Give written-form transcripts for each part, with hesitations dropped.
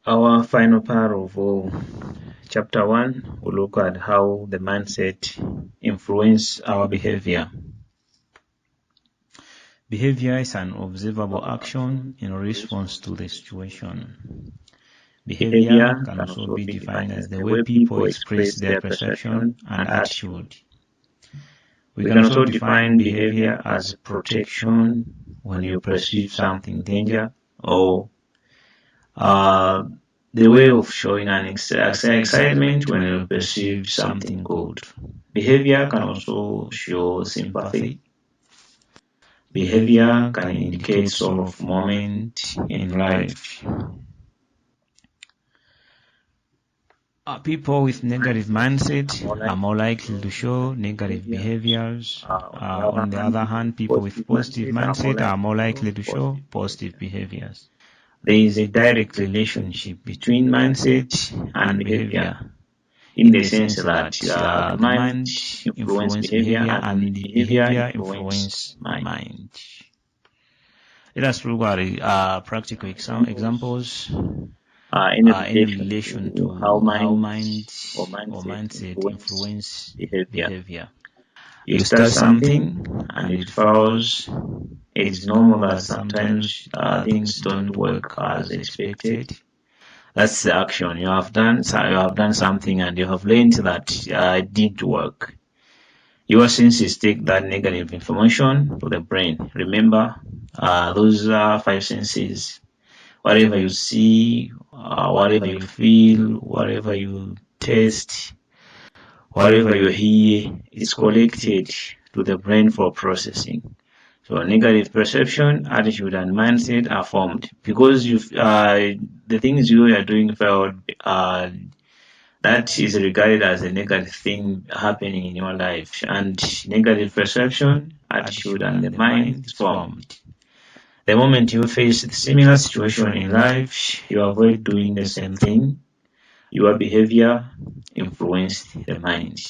Our final part of chapter 1 will look at how the mindset influence our behavior. Behavior is an observable action in response to the situation. Behavior can also be defined as the way people express their perception and attitude. We can also define behavior as protection when you perceive something danger, or the way of showing an excitement when you perceive something good. Behavior can also show sympathy. Behavior can indicate sort of moment in life. People with negative mindset are more likely to show negative behaviors. On the other hand, people with positive mindset are more likely to show positive behaviors. There is a direct relationship between mindset and behavior, in the sense that the mind influences behavior and the behavior influences mind. Let us look at practical examples in relation to how mind or mindset influence behavior. You start something and it fails. It's normal that sometimes things don't work as expected. That's the action you have done. So you have done something and you have learned that it didn't work. Your senses take that negative information to the brain. Remember, those are 5 senses. Whatever you see, whatever you feel, whatever you taste, whatever you hear, is collected to the brain for processing. So negative perception, attitude, and mindset are formed because the things you are doing failed. That is regarded as a negative thing happening in your life, and negative perception, attitude, and the mind is formed. The moment you face a similar situation in life, you avoid doing the same thing. Your behavior influenced the mind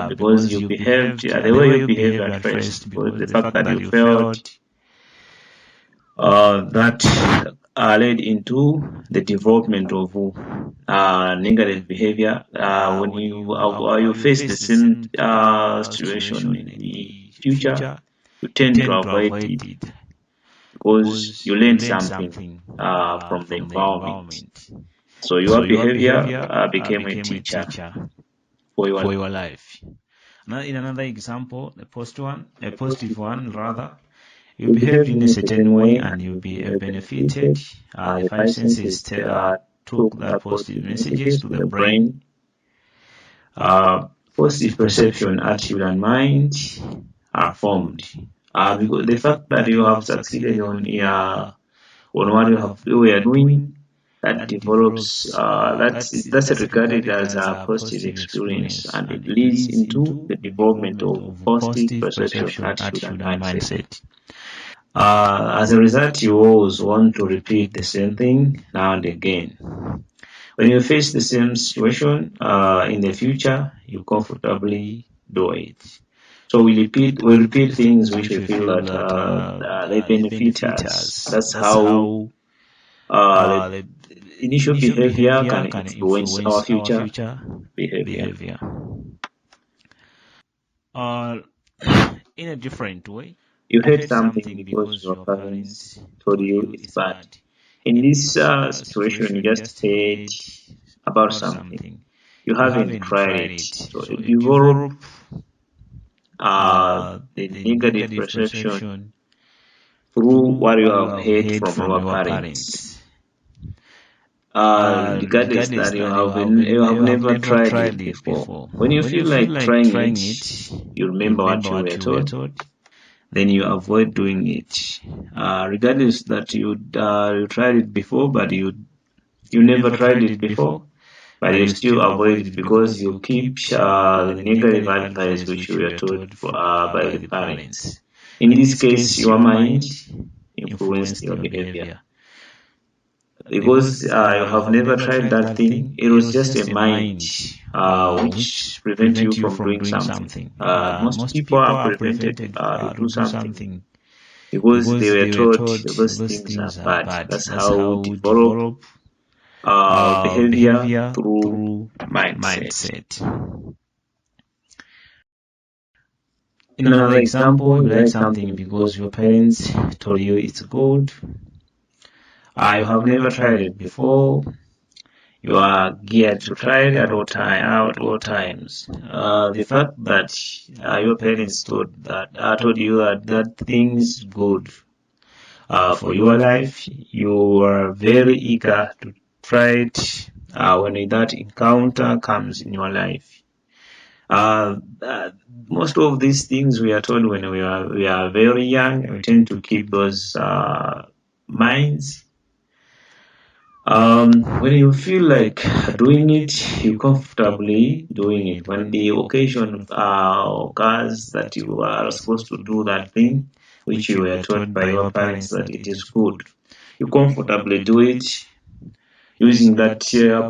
because you behaved the way you behaved at first, because the fact that you failed that led into the development of negative behavior. When you face the same situation in the future, you tend to avoid it because you learned something from the environment. So your behavior became a teacher for your life. Now, in another example, a positive one rather, you behaved in a certain way and you benefited. The 5 senses took the positive messages to the brain. Positive perception, attitude, and mind are formed. Because the fact that you have succeeded on what you were doing, that develops, that's regarded as a positive experience, and it leads into the development of positive perception, attitude, and mindset. As a result, you always want to repeat the same thing now and again. When you face the same situation in the future, you comfortably do it. So we repeat things which we feel that they benefit us. That's how the initial behavior can influence our future behavior. In a different way, you heard something because your parents told you it's bad. In this situation, you just heard about something. You haven't tried it. So you develop the negative perception through what you have heard from your parents. Regardless that you have never tried it before. When you feel like trying it, you remember what you were taught. Then you avoid doing it. Regardless that you tried it before, but you never tried it before, but you still avoid it because you keep the negative advice which you were taught by the parents. In this case, your mind influenced your behavior. Because you have never tried that thing, it was just a mind which prevents you from doing something. Most people are prevented to do something because they were told those things are bad. That's how we develop behavior through mindset. In another example, you like something because your parents told you it's good. You have never tried it before. You are geared to try it at all times. The fact that your parents told you that thing is good for your life, you are very eager to try it when that encounter comes in your life. Most of these things we are told when we are very young, we tend to keep those minds. When you feel like doing it, you comfortably doing it. When the occasion occurs that you are supposed to do that thing, which you were told by your parents that it is good, you comfortably do it using that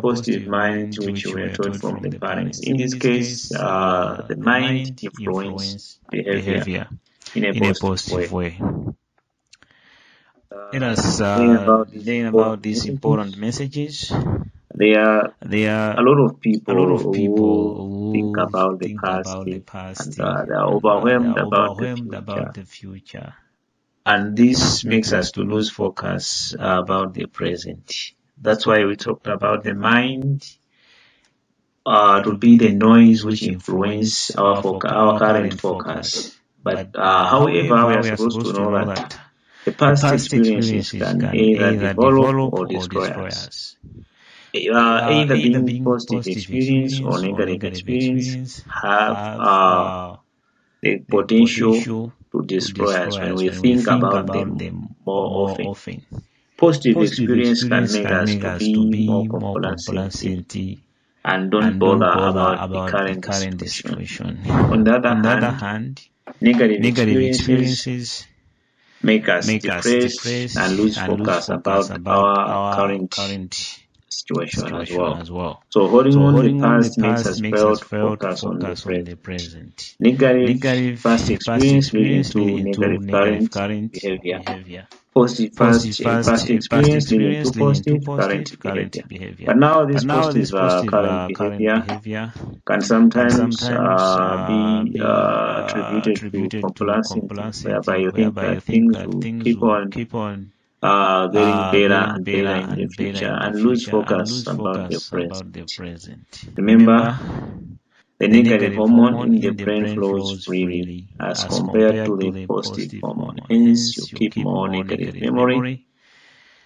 positive mind which you were taught from the parents. In this case, the mind influences behavior in a positive way. Let us learn about these important messages. There are a lot of people who think about the past and they are overwhelmed about the future. And this makes us to lose focus about the present. That's why we talked about the mind. It will be the noise which influence our current focus. But however, we are supposed to know that the past experiences can either develop or destroy us. Either being positive experience or negative experience have the potential to destroy us when we think about them more often. Positive experience can make us to be more complacent and don't bother about the current situation. On the other hand, negative experiences make us depressed and lose focus about our current situation as well. So holding on the past makes us fail to focus on the present. Negative past experience leading to negative current behavior. Positive past experience leading to positive current behavior. But now this positive current behavior can sometimes be attributed to complacency, whereby you think that things will keep on getting better and better in the future and lose focus about the present. Remember, the negative hormone in the brain flows freely as compared to the positive hormone. Hence, you keep more negative memory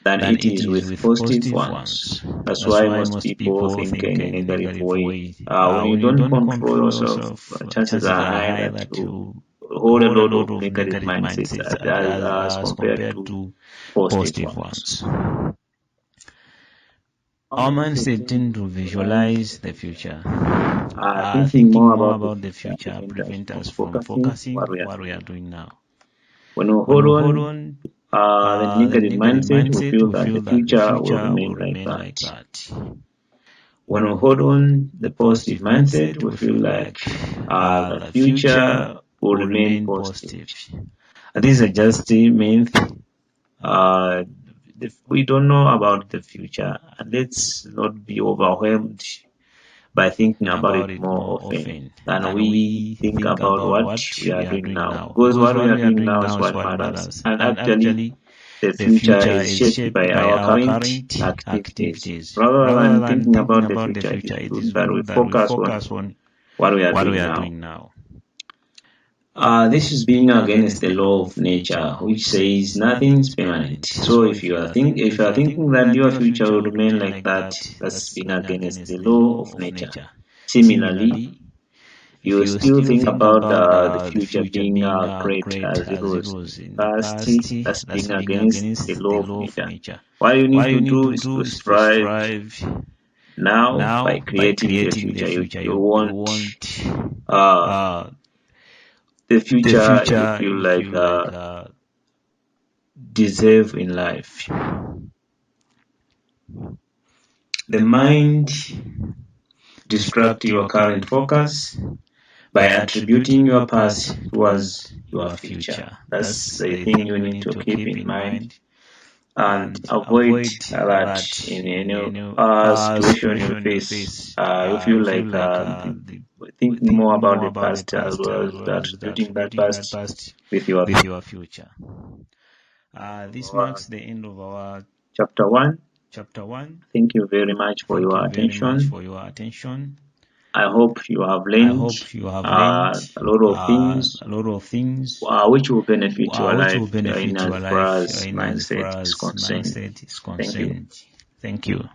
than it is with positive ones. That's why most people think in a negative way. When you don't control yourself, chances are high that you hold a lot of negative mindsets as compared to positive ones. Our mindset tend to visualize the future. Thinking more about the future prevent us from focusing what we are doing now. When we hold on the negative mindset, we feel that the future will remain like that. When we hold on the positive mindset, we feel like the future will remain positive. These are just myths. We don't know about the future, and let's not be overwhelmed by thinking about it more often than we think about what we are doing now. Because what we are doing now is what matters. And actually, the future is shaped by our current activities. Rather than thinking about the future, it is that we focus on what we are doing now. This is being against the law of nature, which says nothing is permanent. So if you are thinking that your future will remain like that, that's being against the law of nature. Similarly, you will still think about the future being great as it was in the past, that's being against the law of nature. What you need to do is to strive now by creating the future you want. The future you feel like deserve in life. The mind distracts your current focus by attributing your past towards your future. That's the thing you need to keep in mind. and avoid that in any situation you face. You feel like think more about the past as well as that treating that past with your future. This marks the end of our chapter 1. Chapter 1. Thank you very much for your attention. I hope you have learned a lot of things which will benefit your life in as far as mindset is concerned. Thank you. Thank you.